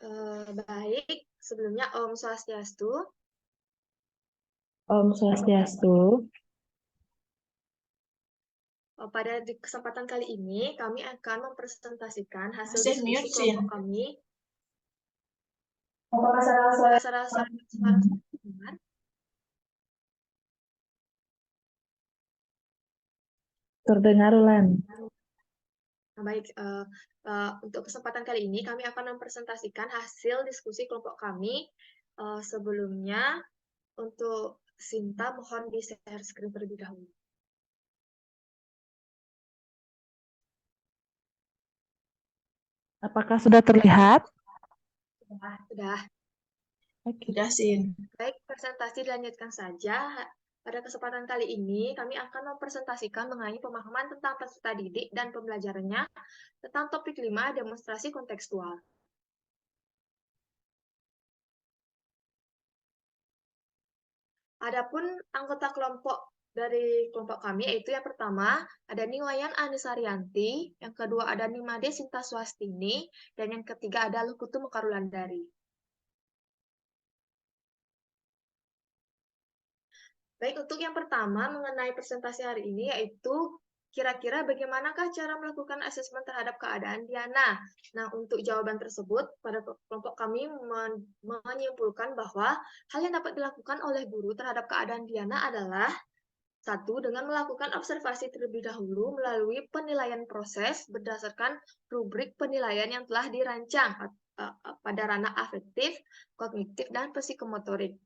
Baik, sebelumnya Om Swastiastu. Om Swastiastu. Pada kesempatan kali ini, kami akan mempresentasikan hasil Masih diskusi mute, kelompok Sin. kami. Apakah Apakah suara dengar? terdengar, Ulan? Baik, untuk kesempatan kali ini kami akan mempresentasikan hasil diskusi kelompok kami. Sebelumnya, untuk Sinta mohon di-share screen terlebih dahulu. Apakah sudah terlihat? Sudah. Sudah, Sin. Baik, presentasi dilanjutkan saja. Pada kesempatan kali ini, kami akan mempresentasikan mengenai pemahaman tentang peserta didik dan pembelajarannya tentang topik 5, demonstrasi kontekstual. Adapun anggota kelompok dari kelompok kami, yaitu yang pertama, ada Niwayan Anisarianti, yang kedua ada Nimade Sinta Swastini, dan yang ketiga ada Lukutu Mekarulandari. Baik, untuk yang pertama mengenai presentasi hari ini, yaitu kira-kira bagaimanakah cara melakukan asesmen terhadap keadaan Diana? Nah, untuk jawaban tersebut, pada kelompok kami menyimpulkan bahwa hal yang dapat dilakukan oleh guru terhadap keadaan Diana adalah satu, dengan melakukan observasi terlebih dahulu melalui penilaian proses berdasarkan rubrik penilaian yang telah dirancang pada ranah afektif, kognitif, dan psikomotorik.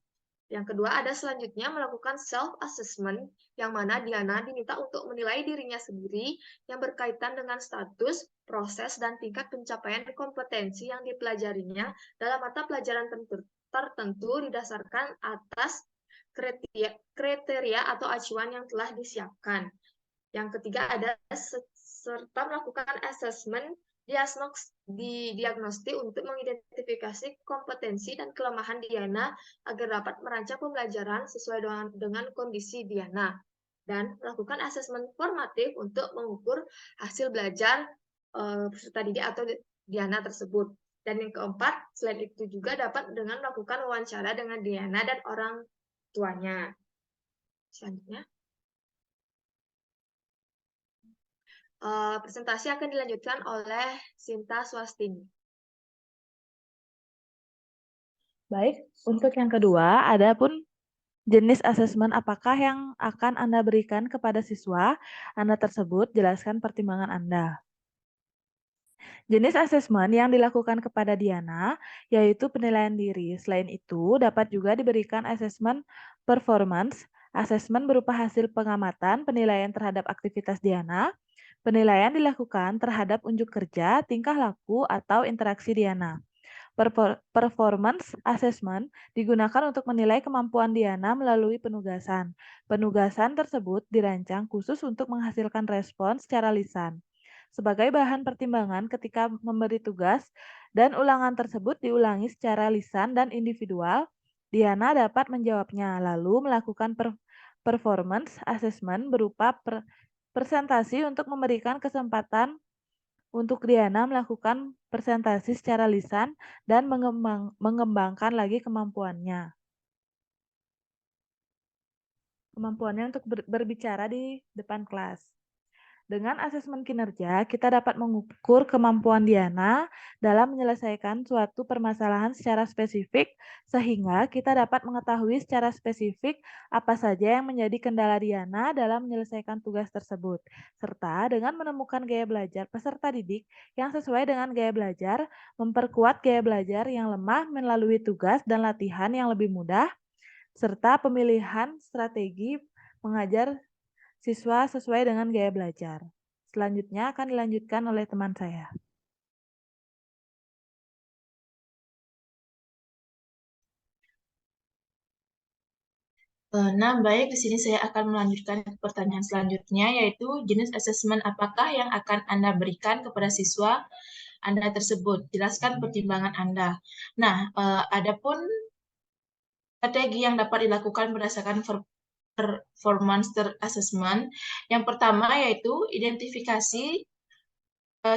Yang kedua, ada selanjutnya melakukan self-assessment, yang mana Diana diminta untuk menilai dirinya sendiri yang berkaitan dengan status, proses, dan tingkat pencapaian kompetensi yang dipelajarinya dalam mata pelajaran tertentu didasarkan atas kriteria atau acuan yang telah disiapkan. Yang ketiga, ada serta melakukan assessment diagnostik untuk mengidentifikasi kompetensi dan kelemahan Diana agar dapat merancang pembelajaran sesuai dengan kondisi Diana, dan melakukan asesmen formatif untuk mengukur hasil belajar peserta didik atau Diana tersebut. Dan yang keempat, selain itu juga dapat dengan melakukan wawancara dengan Diana dan orang tuanya. Selanjutnya, presentasi akan dilanjutkan oleh Sinta Swastini. Baik, untuk yang kedua, ada pun jenis asesmen apakah yang akan Anda berikan kepada siswa Anda tersebut, jelaskan pertimbangan Anda. Jenis asesmen yang dilakukan kepada Diana yaitu penilaian diri. Selain itu, dapat juga diberikan asesmen performance, asesmen berupa hasil pengamatan penilaian terhadap aktivitas Diana, penilaian dilakukan terhadap unjuk kerja, tingkah laku, atau interaksi Diana. Performance assessment digunakan untuk menilai kemampuan Diana melalui penugasan. Penugasan tersebut dirancang khusus untuk menghasilkan respon secara lisan. Sebagai bahan pertimbangan ketika memberi tugas dan ulangan tersebut diulangi secara lisan dan individual, Diana dapat menjawabnya, lalu melakukan performance assessment berupa presentasi untuk memberikan kesempatan untuk Diana melakukan presentasi secara lisan dan mengembangkan lagi kemampuannya. Kemampuannya untuk berbicara di depan kelas. Dengan asesmen kinerja, kita dapat mengukur kemampuan Diana dalam menyelesaikan suatu permasalahan secara spesifik, sehingga kita dapat mengetahui secara spesifik apa saja yang menjadi kendala Diana dalam menyelesaikan tugas tersebut, serta dengan menemukan gaya belajar peserta didik yang sesuai dengan gaya belajar, memperkuat gaya belajar yang lemah melalui tugas dan latihan yang lebih mudah, serta pemilihan strategi mengajar siswa sesuai dengan gaya belajar. Selanjutnya akan dilanjutkan oleh teman saya. Nah, baik, di sini saya akan melanjutkan pertanyaan selanjutnya, yaitu jenis asesmen apakah yang akan Anda berikan kepada siswa Anda tersebut. Jelaskan pertimbangan Anda. Nah, adapun strategi yang dapat dilakukan berdasarkan performance assessment, yang pertama yaitu identifikasi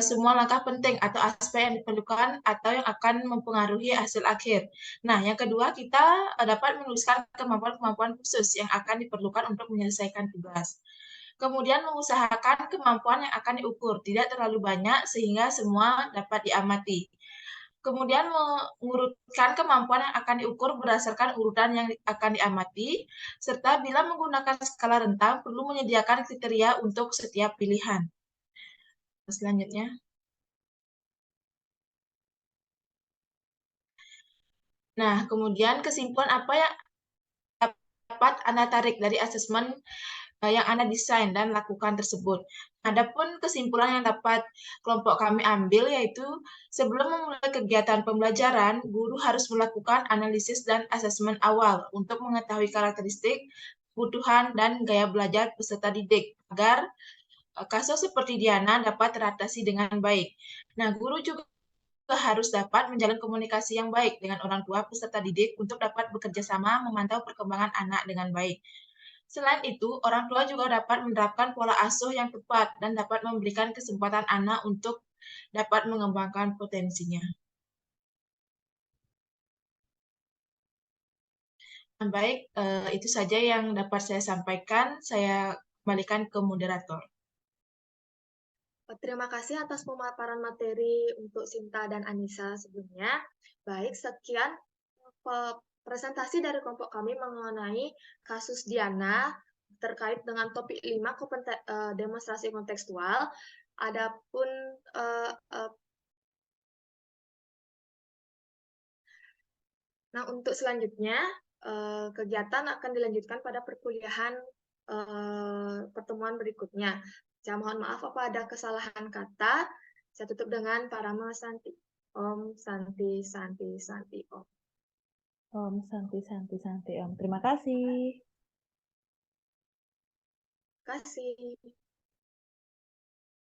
semua langkah penting atau aspek yang diperlukan atau yang akan mempengaruhi hasil akhir. Nah, yang kedua, kita dapat menuliskan kemampuan-kemampuan khusus yang akan diperlukan untuk menyelesaikan tugas. Kemudian mengusahakan kemampuan yang akan diukur, tidak terlalu banyak sehingga semua dapat diamati. Kemudian mengurutkan kemampuan yang akan diukur berdasarkan urutan yang akan diamati, serta bila menggunakan skala rentang, perlu menyediakan kriteria untuk setiap pilihan. Selanjutnya. Nah, kemudian kesimpulan apa yang dapat Anda tarik dari asesmen yang Anda desain dan lakukan tersebut. Adapun kesimpulan yang dapat kelompok kami ambil yaitu sebelum memulai kegiatan pembelajaran, guru harus melakukan analisis dan asesmen awal untuk mengetahui karakteristik, kebutuhan, dan gaya belajar peserta didik agar kasus seperti Diana dapat teratasi dengan baik. Nah, guru juga harus dapat menjalin komunikasi yang baik dengan orang tua peserta didik untuk dapat bekerja sama memantau perkembangan anak dengan baik. Selain itu, orang tua juga dapat menerapkan pola asuh yang tepat dan dapat memberikan kesempatan anak untuk dapat mengembangkan potensinya. Baik, itu saja yang dapat saya sampaikan. Saya kembalikan ke moderator. Terima kasih atas pemaparan materi untuk Sinta dan Anissa sebelumnya. Baik, sekian presentasi dari kelompok kami mengenai kasus Diana terkait dengan topik 5 demonstrasi kontekstual. Adapun nah, untuk selanjutnya kegiatan akan dilanjutkan pada perkuliahan pertemuan berikutnya. Saya mohon maaf apa ada kesalahan kata. Saya tutup dengan Parama Santi. Om Santi Santi Santi Om. Om Santi Santi Santi Om. Terima kasih. Terima kasih.